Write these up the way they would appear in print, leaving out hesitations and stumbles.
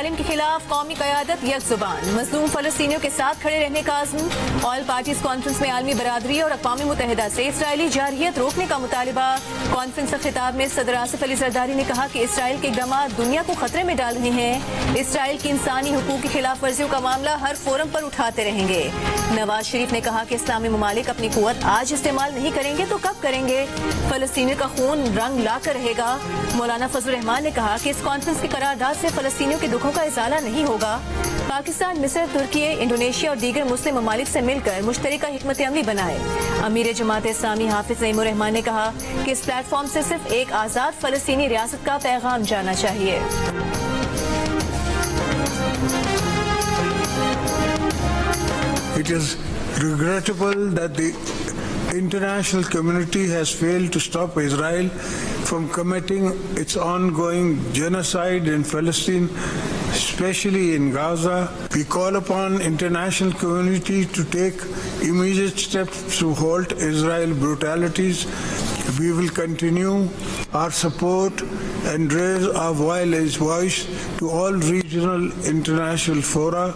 मजालिम के खिलाफ कौमी क़यादत यकजुबान, मज़लूम फ़लस्तीनियों के साथ खड़े रहने का अज़्म। ऑल पार्टीज कॉन्फ्रेंस में आलमी बरादरी और अक़वाम मुत्तहिदा से इसराइली जारहियत रोकने का मुतालिबा। कॉन्फ्रेंस के खिताब में सदर आसिफ अली ज़रदारी ने कहा कि इसराइल के इक़दामात दुनिया को खतरे में डाल रहे हैं। इसराइल की इंसानी हुकूक की खिलाफ वर्जियों का मामला हर फोरम पर उठाते रहेंगे। नवाज शरीफ ने कहा कि इस्लामी ममालिक अपनी कुव्वत आज इस्तेमाल नहीं करेंगे तो कब करेंगे? फ़लस्तीनियों का खून रंग लाकर रहेगा। मौलाना फजल रहमान ने कहा कि इस कॉन्फ्रेंस की करारदाद से फ़लस्तीनियों के दुखों का इज़ाला नहीं होगा। पाकिस्तान, मिस्र, तुर्की, इंडोनेशिया और दीगर मुस्लिम ममालिक से मिलकर मुश्तरका हिकमत अमली बनाए। अमीर जमात इस्लामी हाफिज नईमुर रहमान ने कहा कि इस प्लेटफॉर्म से सिर्फ एक आज़ाद फ़लस्तीनी रियासत का पैगाम जाना चाहिए। It is regrettable that the international community has failed to stop Israel from committing its ongoing genocide in Palestine, especially in Gaza. We call upon international community to take immediate steps to halt Israel's brutalities. We will continue our support and raise our voice to all regional international fora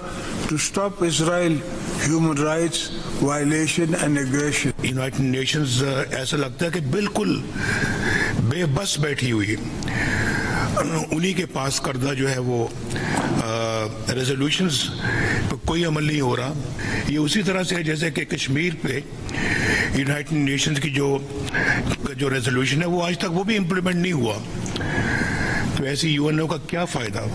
to stop Israel human rights violation and aggression. United Nations ऐसा लगता है कि बिल्कुल बेबस बैठी हुई है। उन्हीं के पास करदा जो है वो रेजोल्यूशंस पर कोई अमल नहीं हो रहा। ये उसी तरह से है जैसे कि कश्मीर पे यूनाइटेड नेशंस की जो रेजोल्यूशन है वो आज तक वो भी इम्प्लीमेंट नहीं हुआ। तो ऐसी यूएनओ का क्या फायदा?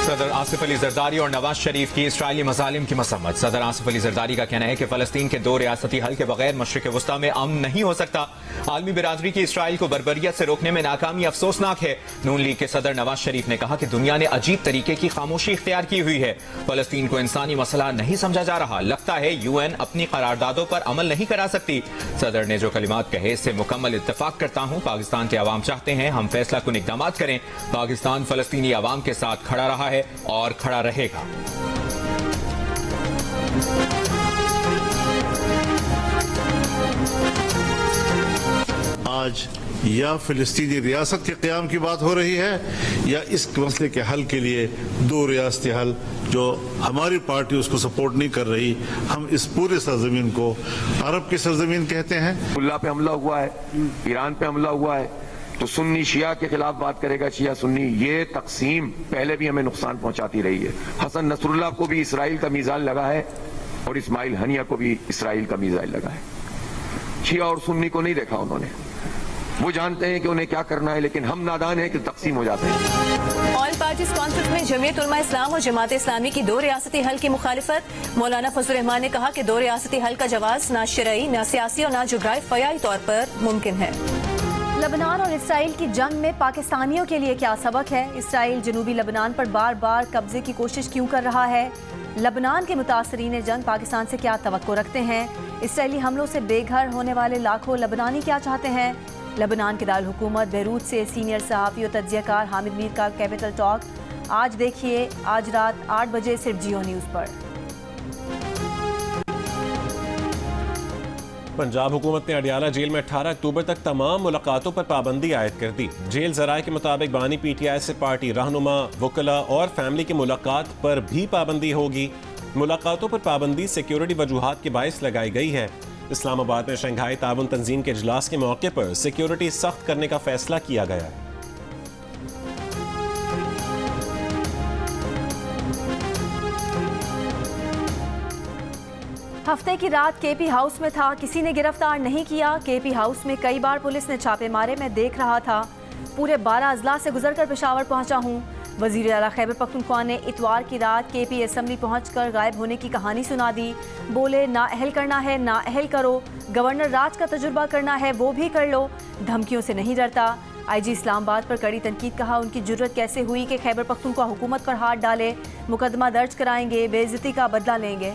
सदर आसिफ अली जरदारी और नवाज शरीफ की इसराइली मजालिम की मसम्मत। सदर आसिफ अली जरदारी का कहना है कि फलस्तीन के दो रियासती हल के बगैर मशरिक वस्ता में अमन नहीं हो सकता। आलमी बिरादरी की इसराइल को बर्बरियत से रोकने में नाकामी अफसोसनाक है। नून लीग के सदर नवाज शरीफ ने कहा कि दुनिया ने अजीब तरीके की खामोशी इख्तियार की हुई है। फलस्तीन को इंसानी मसला नहीं समझा जा रहा। लगता है यूएन अपनी करारदादों पर अमल नहीं करा सकती। सदर ने जो कलिमात कहे इससे मुकम्मल इत्तेफाक करता हूँ। पाकिस्तान के अवाम चाहते हैं हम फैसला कुन इक़दाम करें। पाकिस्तान फलस्तीनी अवाम के साथ खड़ा रहा है और खड़ा रहेगा। आज या फिलिस्तीनी रियासत के क़याम की बात हो रही है या इस मसले के हल के लिए दो रियासती हल जो हमारी पार्टी उसको सपोर्ट नहीं कर रही। हम इस पूरे सरजमीन को अरब की सरजमीन कहते हैं। अल्लाह पे हमला हुआ है, ईरान पे हमला हुआ है, तो सुन्नी शिया के खिलाफ बात करेगा, शिया सुन्नी। ये तकसीम पहले भी हमें नुकसान पहुंचाती रही है। हसन नसरुल्लाह को भी इसराइल का मीज़ाइल लगा है और इस्माइल हनिया को भी इसराइल का मीज़ाइल लगा है। शिया और सुन्नी को नहीं देखा उन्होंने। वो जानते हैं कि उन्हें क्या करना है, लेकिन हम नादान हैं कि तकसीम हो जाते हैं। ऑल पार्टीज कॉन्फ्रेंस में जमीयत उलमा इस्लाम और जमात इस्लामी की दो रियासती हल की मुखालिफत। मौलाना फजल रहमान ने कहा कि दो रियासती हल का जवाज ना शरई, ना सियासी और ना जुग्राफियाई तौर पर मुमकिन है। लबनान और इसराइल की जंग में पाकिस्तानियों के लिए क्या सबक है? इसराइल जनूबी लबनान पर बार बार कब्जे की कोशिश क्यों कर रहा है? लबनान के मुतासरीन जंग पाकिस्तान से क्या तवक्को रखते हैं? इसराइली हमलों से बेघर होने वाले लाखों लबनानी क्या चाहते हैं? लबनान के दारुल हुकूमत बेरूत से सीनियर सहाफ़ी और तज्ज़ियाकार हामिद मीर का कैपिटल टॉक। आज देखिए, आज रात 8 बजे सिर्फ जियो न्यूज़ पर। पंजाब हुकूमत ने अडियाला जेल में 18 अक्टूबर तक तमाम मुलाकातों पर पाबंदी आयद कर दी। जेल ज़राए के मुताबिक बानी PTI से पार्टी रहनुमा, वकला और फैमिली की मुलाकात पर भी पाबंदी होगी। मुलाकातों पर पाबंदी सिक्योरिटी वजूहात के बायस लगाई गई है। इस्लामाबाद में शंघाई ताउन तंजीम के इजलास के मौके पर सिक्योरिटी सख्त करने का फैसला किया गया है। हफ्ते की रात KP हाउस में था, किसी ने गिरफ्तार नहीं किया। KP हाउस में कई बार पुलिस ने छापे मारे, मैं देख रहा था। पूरे 12 अजला से गुजरकर पेशावर पहुंचा हूं। वजीर आला खैबर पख्तूनख्वा ने इतवार की रात KP असेंबली पहुंचकर गायब होने की कहानी सुना दी। बोले ना अहल करना है ना अहल करो, गवर्नर राज का तजुर्बा करना है वो भी कर लो, धमकियों से नहीं डरता। IG इस्लामाबाद पर कड़ी तनकीद। कहा उनकी जुर्रत कैसे हुई कि खैबर पख्तूनख्वा हुकूमत पर हाथ डाले, मुकदमा दर्ज कराएंगे, बेइज्जती का बदला लेंगे।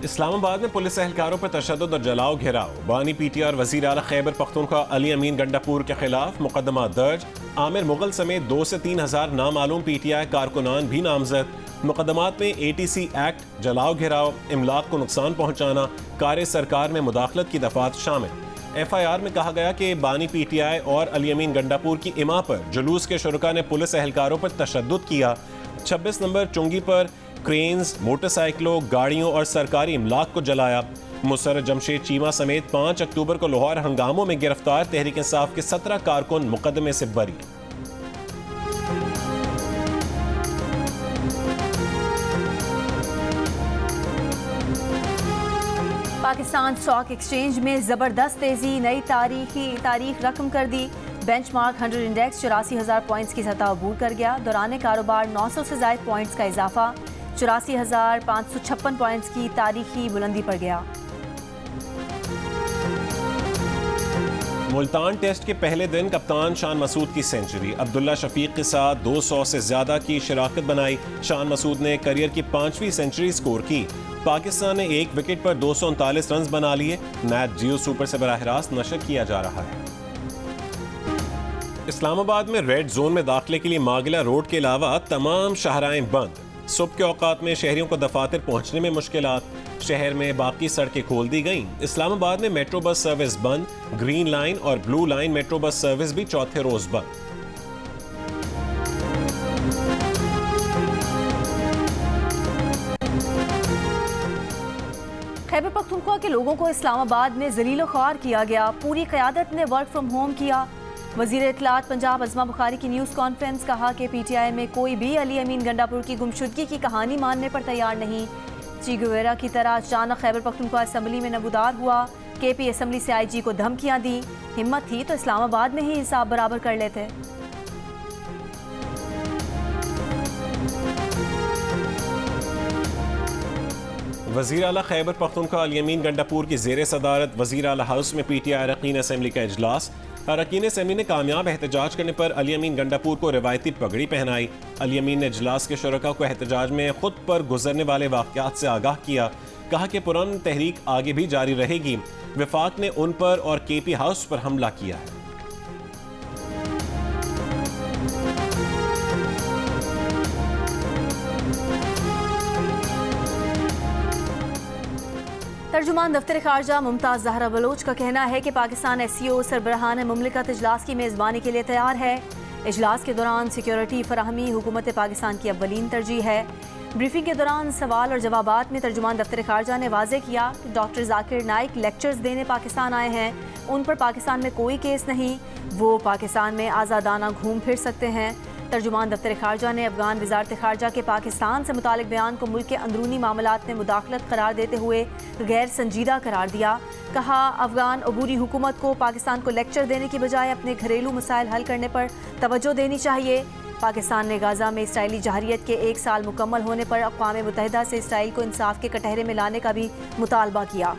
इस्लामाबाद में पुलिस एहलकारों पर तशद्दुद और जलाओ घेराव। बानी PTI और वज़ीर आला खैबर पख्तूनख्वा अली अमीन गंडापुर के खिलाफ मुकदमा दर्ज। आमिर मुगल समेत 2 से 3 हजार नामालूम PTI कारकुनान भी नामजद। मुकदमात में ATC एक्ट, जलाओ घिराव, इमलाक को नुकसान पहुंचाना, कार्य सरकार में मुदाखलत की दफात शामिल। FIR में कहा गया कि बानी PTI और अली अमीन गंडापुर की इमा पर जुलूस के शुरका ने पुलिस एहलकारों पर तशद्दुद किया। 26 नंबर चुंगी पर क्रेन्स, मोटरसाइकिलों, गाड़ियों और सरकारी इमलाक को जलाया। मुसर्रत जमशेद चीमा समेत 5 अक्टूबर को लाहौर हंगामों में गिरफ्तार तहरीक इंसाफ के 17 कारकुन मुकदमे से बरी। पाकिस्तान स्टॉक एक्सचेंज में जबरदस्त तेजी, नई तारीख रकम कर दी। बेंचमार्क 100 इंडेक्स 84,000 पॉइंट्स की सतह अबूर कर गया। दौरान कारोबार 900 से ज्यादा पॉइंट्स का इजाफा, 84,556 पॉइंट्स की तारीखी बुलंदी पर गया। मुल्तान टेस्ट के पहले दिन कप्तान शान मसूद की सेंचुरी, अब्दुल्ला शफीक के साथ 200 से ज्यादा की शराकत बनाई। शान मसूद ने करियर की 5वीं सेंचुरी स्कोर की। पाकिस्तान ने 1 विकेट पर 239 रन बना लिए। मैच जियो सुपर से बराह रास्त नशर किया जा रहा है। इस्लामाबाद में रेड जोन में दाखिले के लिए मागिला रोड के अलावा तमाम शाहराएं बंद। सुबह के औकात में शहरियों को दफातर पहुंचने में मुश्किलात। शहर में बाकी सड़कें खोल दी गईं। इस्लामाबाद में मेट्रो बस सर्विस बंद। ग्रीन लाइन और blue line metro bus service भी चौथे रोज बंद। खैबर पख्तूनख्वा के लोगों को इस्लामाबाद में जलीलो ख्वार किया गया। पूरी क़यादत ने वर्क फ्रॉम होम किया। वज़ीर इत्तलात पंजाब अज़मा बुखारी की न्यूज़ कॉन्फ्रेंस, कहा कि PTI में कोई भी अली अमीन गंडापुर की गुमशुदगी की कहानी मानने पर तैयार नहीं। ची गुवेरा की तरह अचानक खैबर पख्तूनख्वा असम्बली में नबूदार हुआ। KP असम्बली से IG को धमकियां दी। हिम्मत थी तो इस्लामाबाद में ही हिसाब बराबर कर लेते। वज़ीर आला खैबर पख्तूनख्वा अली अमीन गंडापुर की ज़ेर सदारत वज़ीर आला हाउस में PTI अरकान असम्बली का इजलास। अरकान असम्बली ने कामयाब एहतजाज करने पर अली अमीन गंडापुर को रिवायती पगड़ी पहनाई। अली अमीन ने इजलास के शुरका को एहतजाज में खुद पर गुजरने वाले वाक़यात से आगाह किया। कहा कि पुरानी तहरीक आगे भी जारी रहेगी। वफाक ने उन पर और KP हाउस पर हमला किया है। तर्जुमान दफ्तर खारजा मुमताज़ ज़हरा बलोच का कहना है कि पाकिस्तान SCO सरबराहान मुमलिकत इजलास की मेज़बानी के लिए तैयार है। इजलास के दौरान सिक्योरिटी फराहमी हुकूमत पाकिस्तान की अव्वलीन तरजीह है। ब्रीफिंग के दौरान सवाल और जवाबात में तर्जुमान दफ्तर खारजा ने वाज़े किया कि डॉक्टर जाकिर नाइक लेक्चर्स देने पाकिस्तान आए हैं। उन पर पाकिस्तान में कोई केस नहीं, वो पाकिस्तान में आज़ादाना घूम फिर सकते हैं। तर्जुमान दफ्तर खारजा ने अफगान वजारत खारजा के पाकिस्तान से मुतालिक बयान को मुल्क के अंदरूनी मामलात में मुदाखलत करार देते हुए गैर संजीदा करार दिया। कहा, अफगान अबूरी हुकूमत को पाकिस्तान को लेक्चर देने की बजाय अपने घरेलू मसाइल हल करने पर तवज्जो देनी चाहिए। पाकिस्तान ने गाजा में इसराइली जहरियत के 1 साल मुकम्मल होने पर अक़वाम मुत्तहिदा से इसराइल को इंसाफ के कटहरे में लाने का भी मुतालबा किया।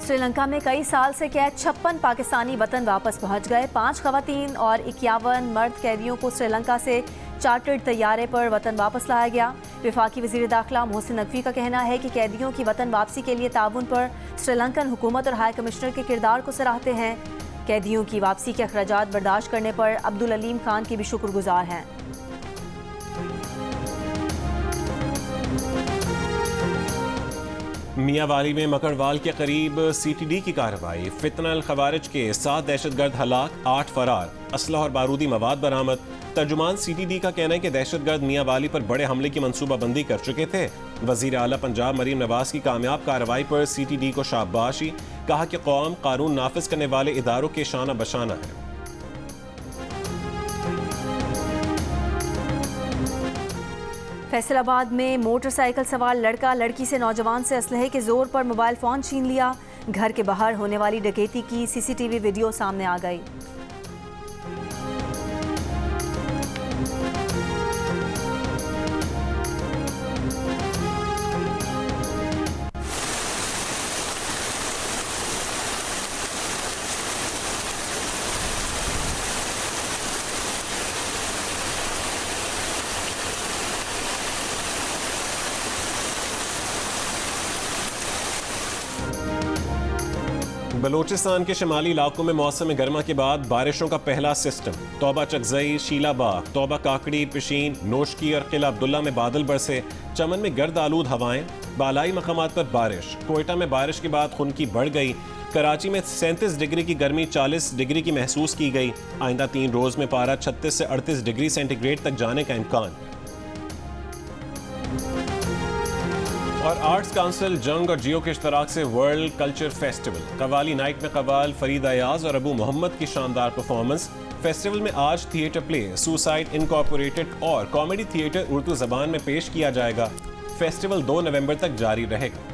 श्रीलंका में कई साल से कैद 56 पाकिस्तानी वतन वापस पहुंच गए। 5 खवातीन और 51 मर्द कैदियों को श्रीलंका से चार्टर्ड तैयारे पर वतन वापस लाया गया। वफाकी वज़ीर दाखिला मोहसिन नकवी का कहना है कि कैदियों की वतन वापसी के लिए ताउन पर श्रीलंकन हुकूमत और हाई कमिश्नर के किरदार को सराहते हैं। कैदियों की वापसी के अखराजात बर्दाश्त करने पर अब्दुल अलीम खान की भी शुक्रगुजार हैं। मियांवाली में मकड़वाल के करीब CTD की कार्रवाई। फितनल खवारिज के 7 दहशतगर्द हलाक, 8 फरार, असलह और बारूदी मवाद बरामद। तर्जुमान CTD का कहना है कि दहशतगर्द मियांवाली पर बड़े हमले की मंसूबाबंदी कर चुके थे। वजीर आला पंजाब मरीम नवाज की कामयाब कार्रवाई पर CTD को शाबाशी। कहा कि कौम कानून नाफिज करने वाले इदारों के शाना बशाना है। फैसलाबाद में मोटरसाइकिल सवार लड़का लड़की से नौजवान से असलहे के जोर पर मोबाइल फोन छीन लिया। घर के बाहर होने वाली डकैती की CCTV वीडियो सामने आ गई। बलूचिस्तान के शिमाली इलाकों में मौसम गर्मा के बाद बारिशों का पहला सिस्टम। तौबा चकजई, शीलाबाग, तौबा काकड़ी, पिशीन, नोशकी और किला अब्दुल्ला में बादल बरसे। चमन में गर्द आलूद हवाएं। बालाई मकामात पर बारिश। कोयटा में बारिश के बाद खुनकी बढ़ गई। कराची में 37 डिग्री की गर्मी 40 डिग्री की महसूस की गई। आइंदा 3 रोज में पारा 36 से 38 डिग्री सेंटीग्रेड तक जाने का इम्कान। और आर्ट्स काउंसिल जंग और जियो के इश्तराक से world culture festival. Qawwali night में कवाल फरीद अयाज और अबू मोहम्मद की शानदार परफॉर्मेंस। फेस्टिवल में आज थिएटर प्ले सुसाइड इनकॉर्पोरेटेड और कॉमेडी थिएटर उर्दू जबान में पेश किया जाएगा। फेस्टिवल 2 नवंबर तक जारी रहेगा।